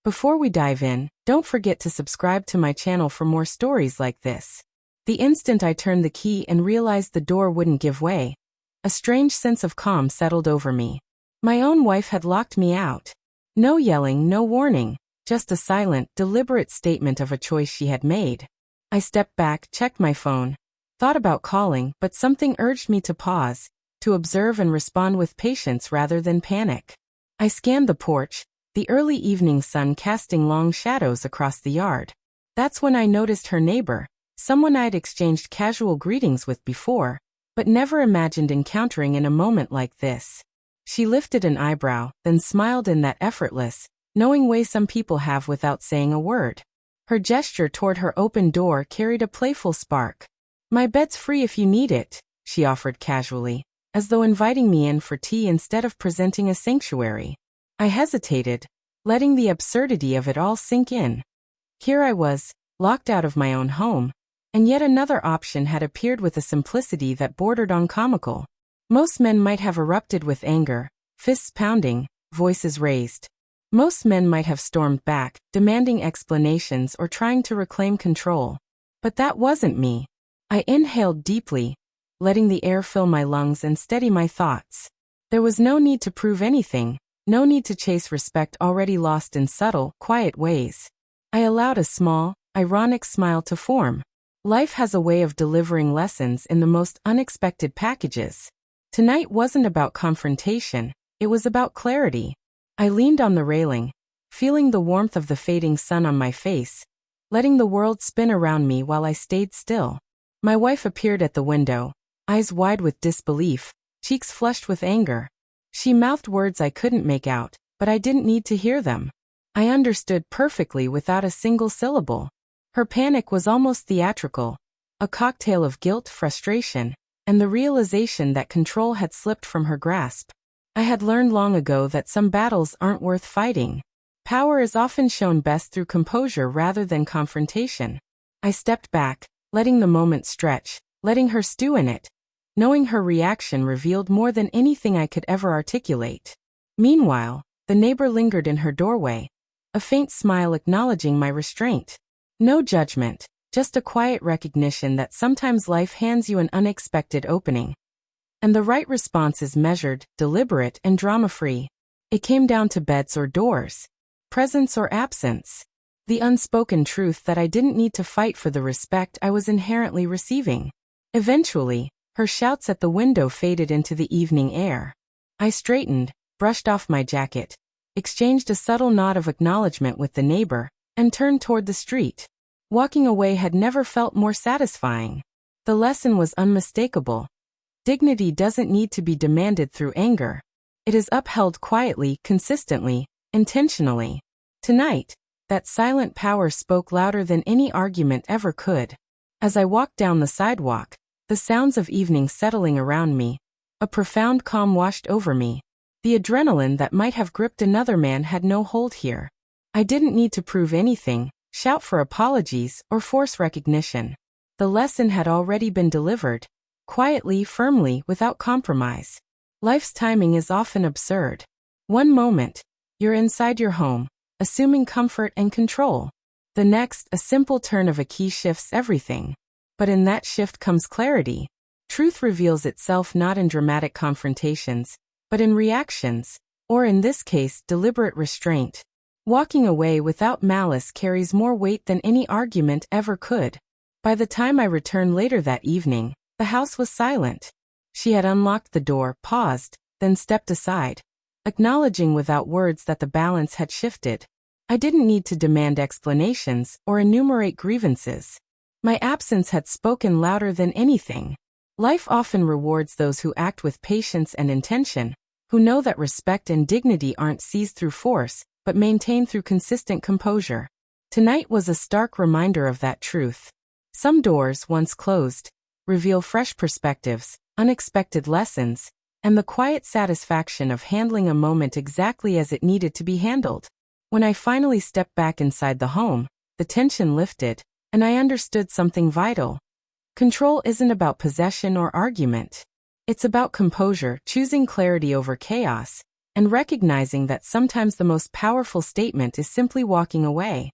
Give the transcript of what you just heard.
Before we dive in, don't forget to subscribe to my channel for more stories like this. The instant I turned the key and realized the door wouldn't give way, a strange sense of calm settled over me. My own wife had locked me out. No yelling, no warning, just a silent, deliberate statement of a choice she had made. I stepped back, checked my phone, thought about calling, but something urged me to pause, to observe and respond with patience rather than panic. I scanned the porch, the early evening sun casting long shadows across the yard. That's when I noticed her neighbor, someone I'd exchanged casual greetings with before, but never imagined encountering in a moment like this. She lifted an eyebrow, then smiled in that effortless, knowing way some people have without saying a word. Her gesture toward her open door carried a playful spark. "My bed's free if you need it," she offered casually, as though inviting me in for tea instead of presenting a sanctuary. I hesitated, letting the absurdity of it all sink in. Here I was, locked out of my own home, and yet another option had appeared with a simplicity that bordered on comical. Most men might have erupted with anger, fists pounding, voices raised. Most men might have stormed back, demanding explanations or trying to reclaim control. But that wasn't me. I inhaled deeply, letting the air fill my lungs and steady my thoughts. There was no need to prove anything. No need to chase respect already lost in subtle, quiet ways. I allowed a small, ironic smile to form. Life has a way of delivering lessons in the most unexpected packages. Tonight wasn't about confrontation, it was about clarity. I leaned on the railing, feeling the warmth of the fading sun on my face, letting the world spin around me while I stayed still. My wife appeared at the window, eyes wide with disbelief, cheeks flushed with anger. She mouthed words I couldn't make out, but I didn't need to hear them. I understood perfectly without a single syllable. Her panic was almost theatrical, a cocktail of guilt, frustration, and the realization that control had slipped from her grasp. I had learned long ago that some battles aren't worth fighting. Power is often shown best through composure rather than confrontation. I stepped back, letting the moment stretch, letting her stew in it. Knowing her reaction revealed more than anything I could ever articulate. Meanwhile, the neighbor lingered in her doorway, a faint smile acknowledging my restraint. No judgment, just a quiet recognition that sometimes life hands you an unexpected opening. And the right response is measured, deliberate, and drama-free. It came down to beds or doors, presence or absence. The unspoken truth that I didn't need to fight for the respect I was inherently receiving. Eventually, her shouts at the window faded into the evening air. I straightened, brushed off my jacket, exchanged a subtle nod of acknowledgement with the neighbor, and turned toward the street. Walking away had never felt more satisfying. The lesson was unmistakable. Dignity doesn't need to be demanded through anger. It is upheld quietly, consistently, intentionally. Tonight, that silent power spoke louder than any argument ever could. As I walked down the sidewalk, the sounds of evening settling around me, a profound calm washed over me. The adrenaline that might have gripped another man had no hold here. I didn't need to prove anything, shout for apologies, or force recognition. The lesson had already been delivered, quietly, firmly, without compromise. Life's timing is often absurd. One moment, you're inside your home, assuming comfort and control. The next, a simple turn of a key shifts everything. But in that shift comes clarity. Truth reveals itself not in dramatic confrontations, but in reactions, or in this case, deliberate restraint. Walking away without malice carries more weight than any argument ever could. By the time I returned later that evening, the house was silent. She had unlocked the door, paused, then stepped aside, acknowledging without words that the balance had shifted. I didn't need to demand explanations or enumerate grievances. My absence had spoken louder than anything. Life often rewards those who act with patience and intention, who know that respect and dignity aren't seized through force, but maintained through consistent composure. Tonight was a stark reminder of that truth. Some doors, once closed, reveal fresh perspectives, unexpected lessons, and the quiet satisfaction of handling a moment exactly as it needed to be handled. When I finally stepped back inside the home, the tension lifted, and I understood something vital. Control isn't about possession or argument. It's about composure, choosing clarity over chaos, and recognizing that sometimes the most powerful statement is simply walking away.